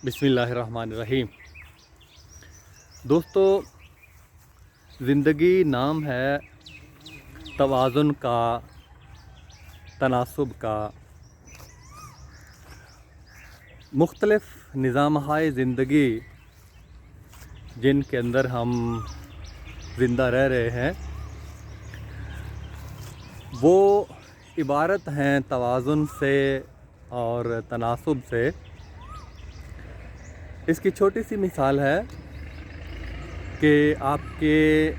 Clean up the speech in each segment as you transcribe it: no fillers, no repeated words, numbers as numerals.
بسم اللہ الرحمن الرحیم۔ دوستو، زندگی نام ہے توازن کا، تناسب کا۔ مختلف نظامہائے زندگی جن کے اندر ہم زندہ رہ رہے ہیں وہ عبارت ہیں توازن سے اور تناسب سے۔ اس کی چھوٹی سی مثال ہے کہ آپ کے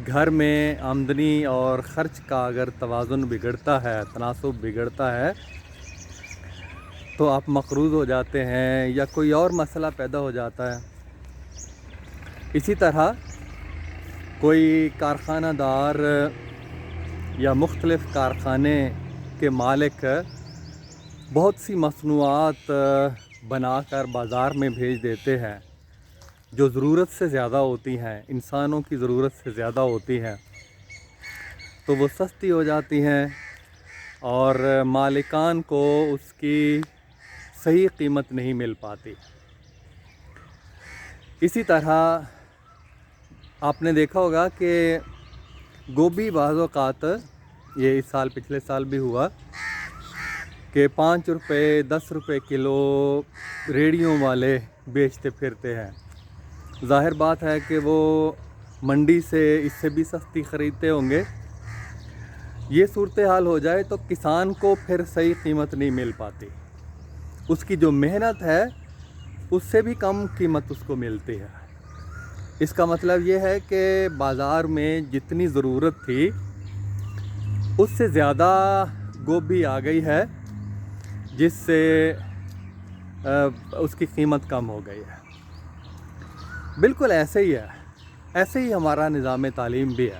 گھر میں آمدنی اور خرچ کا اگر توازن بگڑتا ہے، تناسب بگڑتا ہے تو آپ مقروض ہو جاتے ہیں یا کوئی اور مسئلہ پیدا ہو جاتا ہے۔ اسی طرح کوئی کارخانہ دار یا مختلف کارخانے کے مالک بہت سی مصنوعات بنا کر بازار میں بھیج دیتے ہیں جو ضرورت سے زیادہ ہوتی ہیں، انسانوں کی ضرورت سے زیادہ ہوتی ہیں، تو وہ سستی ہو جاتی ہیں اور مالکان کو اس کی صحیح قیمت نہیں مل پاتی۔ اسی طرح آپ نے دیکھا ہوگا کہ گوبھی بعض اوقات، یہ اس سال پچھلے سال بھی ہوا کہ 5 روپے 10 روپے کلو ریڑھیوں والے بیچتے پھرتے ہیں۔ ظاہر بات ہے کہ وہ منڈی سے اس سے بھی سستی خریدتے ہوں گے۔ یہ صورتحال ہو جائے تو کسان کو پھر صحیح قیمت نہیں مل پاتی، اس کی جو محنت ہے اس سے بھی کم قیمت اس کو ملتی ہے۔ اس کا مطلب یہ ہے کہ بازار میں جتنی ضرورت تھی اس سے زیادہ گوبھی آ گئی ہے، جس سے اس کی قیمت کم ہو گئی ہے۔ بالکل ایسے ہی ہے، ایسے ہی ہمارا نظام تعلیم بھی ہے۔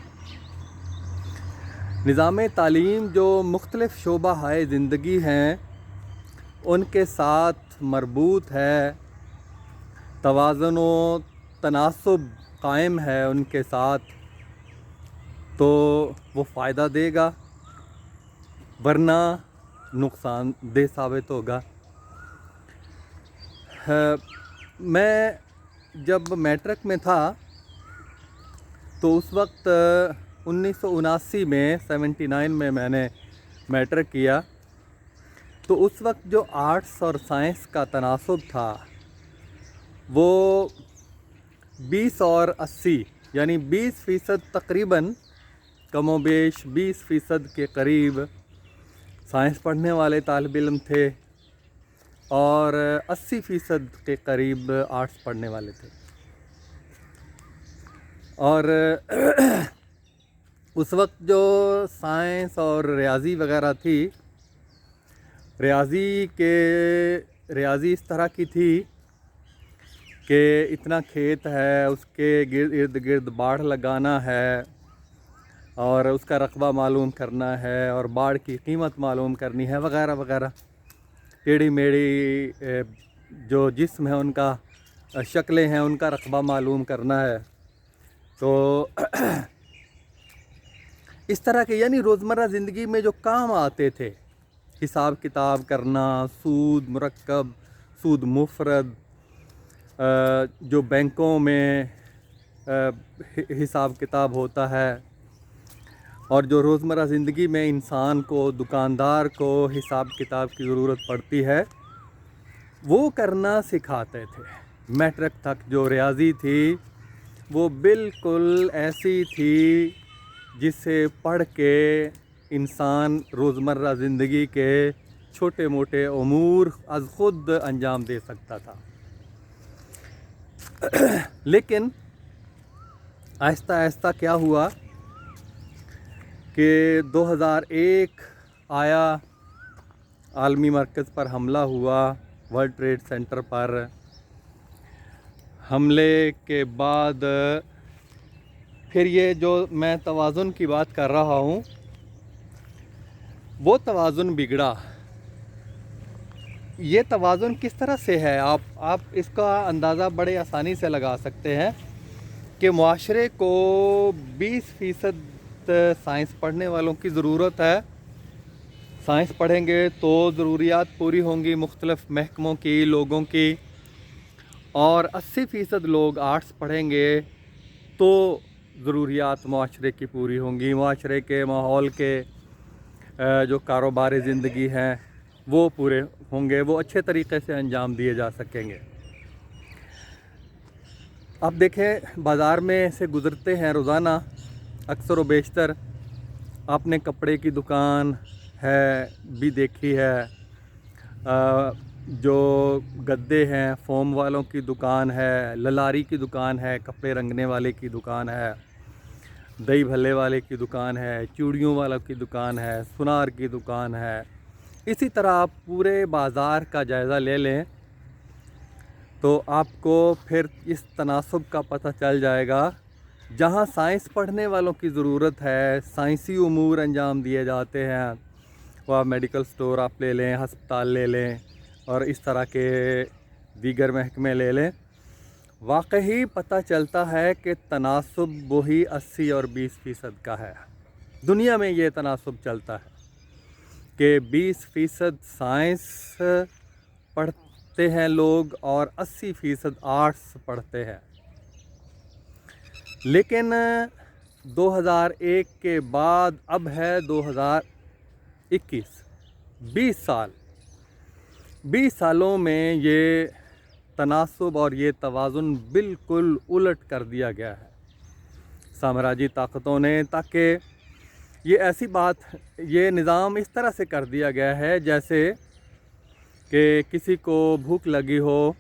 نظام تعلیم جو مختلف شعبہ ہائے زندگی ہیں ان کے ساتھ مربوط ہے، توازن و تناسب قائم ہے ان کے ساتھ، تو وہ فائدہ دے گا، ورنہ نقصان دہ ثابت ہوگا۔ میں جب میٹرک میں تھا تو اس وقت 1979 میں 79 میں نے میٹرک کیا، تو اس وقت جو آرٹس اور سائنس کا تناسب تھا وہ 20 اور 80، یعنی 20% تقریباً، کم و بیش 20% کے قریب سائنس پڑھنے والے طالب علم تھے اور 80% کے قریب آرٹس پڑھنے والے تھے۔ اور اس وقت جو سائنس اور ریاضی وغیرہ تھی، ریاضی اس طرح کی تھی کہ اتنا کھیت ہے، اس کے ارد گرد باڑ لگانا ہے اور اس کا رقبہ معلوم کرنا ہے اور باڑ کی قیمت معلوم کرنی ہے وغیرہ وغیرہ۔ ٹیڑھی میڑھی جو جسم ہے ان کا، شکلیں ہیں ان کا رقبہ معلوم کرنا ہے۔ تو اس طرح کے یعنی روزمرہ زندگی میں جو کام آتے تھے، حساب کتاب کرنا، سود مرکب، سود مفرد، جو بینکوں میں حساب کتاب ہوتا ہے، اور جو روزمرہ زندگی میں انسان کو، دکاندار کو حساب کتاب کی ضرورت پڑتی ہے، وہ کرنا سکھاتے تھے۔ میٹرک تک جو ریاضی تھی وہ بالکل ایسی تھی جسے پڑھ کے انسان روزمرہ زندگی کے چھوٹے موٹے امور از خود انجام دے سکتا تھا۔ لیکن آہستہ آہستہ کیا ہوا کہ 2001 آیا، عالمی مرکز پر حملہ ہوا، ورلڈ ٹریڈ سینٹر پر۔ حملے کے بعد پھر یہ جو میں توازن کی بات کر رہا ہوں وہ توازن بگڑا۔ یہ توازن کس طرح سے ہے؟ آپ اس کا اندازہ بڑے آسانی سے لگا سکتے ہیں کہ معاشرے کو 20% سائنس پڑھنے والوں کی ضرورت ہے۔ سائنس پڑھیں گے تو ضروریات پوری ہوں گی مختلف محکموں کی، لوگوں کی، اور 80% لوگ آرٹس پڑھیں گے تو ضروریات معاشرے کی پوری ہوں گی، معاشرے کے ماحول کے جو کاروبار زندگی ہیں وہ پورے ہوں گے، وہ اچھے طریقے سے انجام دیے جا سکیں گے۔ آپ دیکھیں بازار میں سے گزرتے ہیں روزانہ، اکثر و بیشتر آپ نے کپڑے کی دکان ہے بھی دیکھی ہے، جو گدے ہیں فوم والوں کی دکان ہے، للاری کی دکان ہے، کپڑے رنگنے والے کی دکان ہے، دہی بھلے والے کی دکان ہے، چوڑیوں والوں کی دکان ہے، سنار کی دکان ہے۔ اسی طرح آپ پورے بازار کا جائزہ لے لیں تو آپ کو پھر اس تناسب کا پتہ چل جائے گا۔ جہاں سائنس پڑھنے والوں کی ضرورت ہے، سائنسی امور انجام دیے جاتے ہیں، وہ آپ میڈیکل سٹور آپ لے لیں، ہسپتال لے لیں اور اس طرح کے دیگر محکمے لے لیں، واقعی پتہ چلتا ہے کہ تناسب وہی 80 اور 20% کا ہے۔ دنیا میں یہ تناسب چلتا ہے کہ 20% سائنس پڑھتے ہیں لوگ اور 80% آرٹس پڑھتے ہیں۔ لیکن 2001 کے بعد اب ہے 2021، 20 سالوں میں یہ تناسب اور یہ توازن بالکل الٹ کر دیا گیا ہے سامراجی طاقتوں نے، تاکہ یہ نظام اس طرح سے کر دیا گیا ہے جیسے کہ کسی کو بھوک لگی ہو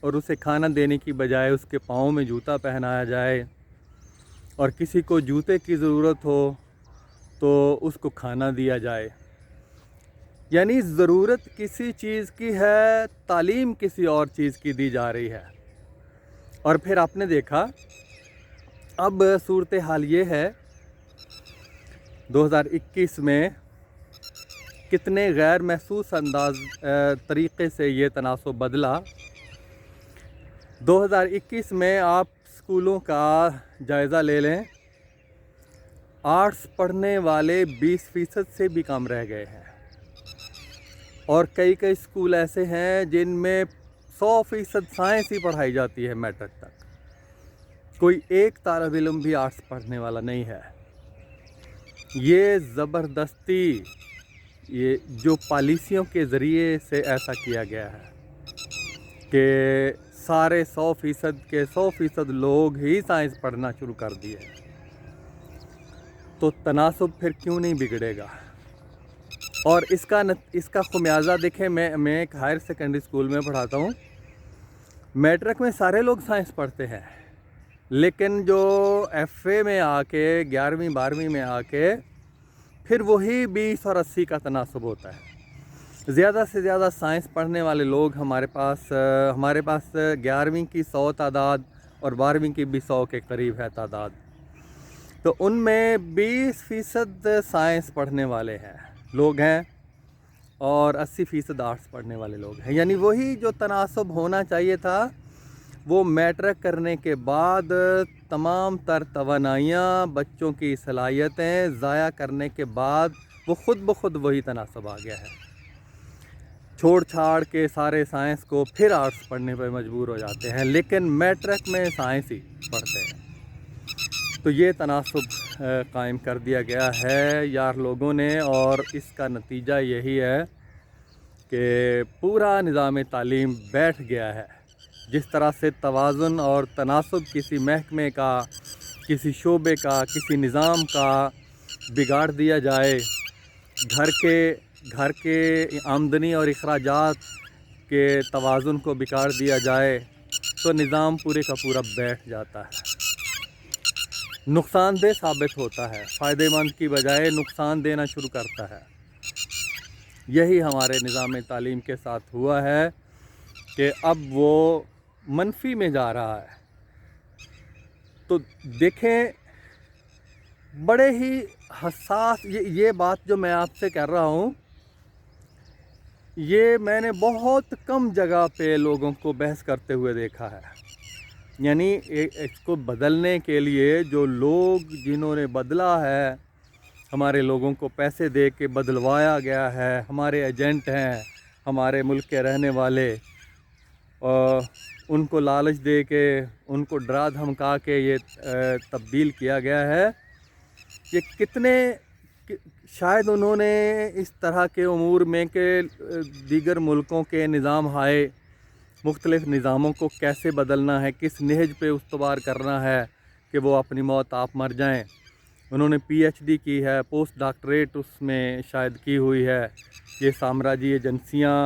اور اسے کھانا دینے کی بجائے اس کے پاؤں میں جوتا پہنایا جائے، اور کسی کو جوتے کی ضرورت ہو تو اس کو کھانا دیا جائے۔ یعنی ضرورت کسی چیز کی ہے، تعلیم کسی اور چیز کی دی جا رہی ہے۔ اور پھر آپ نے دیکھا اب صورتحال یہ ہے 2021 میں کتنے غیر محسوس طریقے سے یہ تناسب بدلا۔ 2021 میں آپ اسکولوں کا جائزہ لے لیں، آرٹس پڑھنے والے 20% سے بھی کم رہ گئے ہیں، اور کئی اسکول ایسے ہیں جن میں 100% سائنس ہی پڑھائی جاتی ہے میٹرک تک، کوئی ایک طالب علم بھی آرٹس پڑھنے والا نہیں ہے۔ یہ زبردستی یہ جو پالیسیوں کے ذریعے سے ایسا کیا گیا ہے کہ سارے 100% لوگ ہی سائنس پڑھنا شروع کر دیے، تو تناسب پھر کیوں نہیں بگڑے گا؟ اور اس کا خمیازہ دیکھیں، میں ایک ہائر سیکنڈری اسکول میں پڑھاتا ہوں، میٹرک میں سارے لوگ سائنس پڑھتے ہیں، لیکن جو ایف اے میں آ کے 11ویں 12ویں میں آ کے پھر وہی 20 اور 80 کا تناسب ہوتا ہے۔ زیادہ سے زیادہ سائنس پڑھنے والے لوگ ہمارے پاس 11ویں کی 100 تعداد اور 12ویں کی بھی 100 کے قریب ہے تعداد، تو ان میں 20% سائنس پڑھنے والے لوگ ہیں اور 80% آرٹس پڑھنے والے لوگ ہیں۔ یعنی وہی جو تناسب ہونا چاہیے تھا، وہ میٹرک کرنے کے بعد تمام تر توانائیاں، بچوں کی صلاحیتیں ضائع کرنے کے بعد وہ خود بخود وہی تناسب آ گیا ہے۔ چھوڑ چھاڑ کے سارے سائنس کو پھر آرٹس پڑھنے پہ مجبور ہو جاتے ہیں، لیکن میٹرک میں سائنس ہی پڑھتے ہیں۔ تو یہ تناسب قائم کر دیا گیا ہے یار لوگوں نے، اور اس کا نتیجہ یہی ہے کہ پورا نظام تعلیم بیٹھ گیا ہے۔ جس طرح سے توازن اور تناسب کسی محکمے کا، کسی شعبے کا، کسی نظام کا بگاڑ دیا جائے، گھر کے آمدنی اور اخراجات کے توازن کو بگاڑ دیا جائے تو نظام پورے کا پورا بیٹھ جاتا ہے، نقصان دہ ثابت ہوتا ہے، فائدہ مند کی بجائے نقصان دینا شروع کرتا ہے۔ یہی ہمارے نظام تعلیم کے ساتھ ہوا ہے کہ اب وہ منفی میں جا رہا ہے۔ تو دیکھیں بڑے ہی حساس یہ بات جو میں آپ سے کر رہا ہوں، یہ میں نے بہت کم جگہ پہ لوگوں کو بحث کرتے ہوئے دیکھا ہے۔ یعنی اس کو بدلنے کے لیے جو لوگ جنہوں نے بدلا ہے، ہمارے لوگوں کو پیسے دے کے بدلوایا گیا ہے، ہمارے ایجنٹ ہیں، ہمارے ملک کے رہنے والے، اور ان کو لالچ دے کے، ان کو ڈرا دھمکا کے یہ تبدیل کیا گیا ہے۔ یہ کتنے شاید انہوں نے اس طرح کے امور میں کہ دیگر ملکوں کے نظام ہائے، مختلف نظاموں کو کیسے بدلنا ہے، کس نہج پہ استوار کرنا ہے کہ وہ اپنی موت آپ مر جائیں، انہوں نے پی ایچ ڈی کی ہے، پوسٹ ڈاکٹریٹ اس میں شاید کی ہوئی ہے۔ یہ سامراجی ایجنسیاں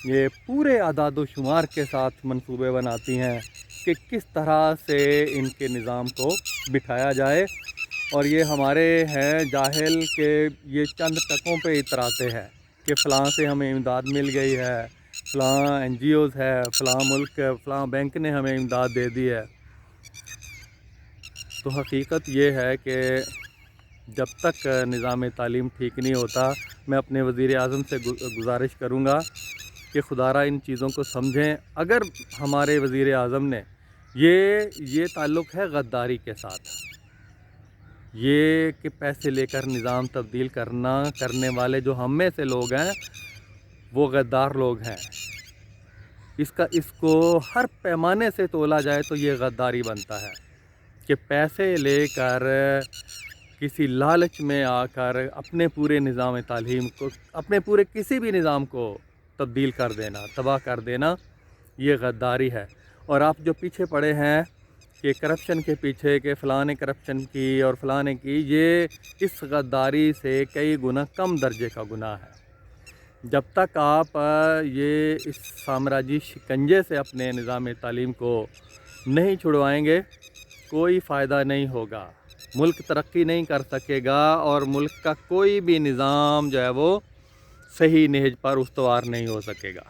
یہ پورے اعداد و شمار کے ساتھ منصوبے بناتی ہیں کہ کس طرح سے ان کے نظام کو بٹھایا جائے، اور یہ ہمارے ہیں جاہل کہ یہ چند ٹکوں پہ اتراتے ہیں کہ فلاں سے ہمیں امداد مل گئی ہے، فلاں این جی اوز ہے، فلاں ملک فلاں بینک نے ہمیں امداد دے دی ہے۔ تو حقیقت یہ ہے کہ جب تک نظام تعلیم ٹھیک نہیں ہوتا، میں اپنے وزیر اعظم سے گزارش کروں گا کہ خدا را ان چیزوں کو سمجھیں۔ اگر ہمارے وزیر اعظم نے یہ تعلق ہے غداری کے ساتھ، یہ کہ پیسے لے کر نظام تبدیل کرنے والے جو ہم میں سے لوگ ہیں وہ غدار لوگ ہیں، اس کو ہر پیمانے سے تولا جائے تو یہ غداری بنتا ہے کہ پیسے لے کر کسی لالچ میں آ کر اپنے پورے نظام تعلیم کو، اپنے پورے کسی بھی نظام کو تبدیل کر دینا، تباہ کر دینا، یہ غداری ہے۔ اور آپ جو پیچھے پڑے ہیں کہ کرپشن کے پیچھے کہ فلاں نے کرپشن کی اور فلاں نے کی، یہ اس غداری سے کئی گنا کم درجے کا گناہ ہے۔ جب تک آپ یہ اس سامراجی شکنجے سے اپنے نظام تعلیم کو نہیں چھڑوائیں گے، کوئی فائدہ نہیں ہوگا، ملک ترقی نہیں کر سکے گا، اور ملک کا کوئی بھی نظام جو ہے وہ صحیح نہج پر استوار نہیں ہو سکے گا۔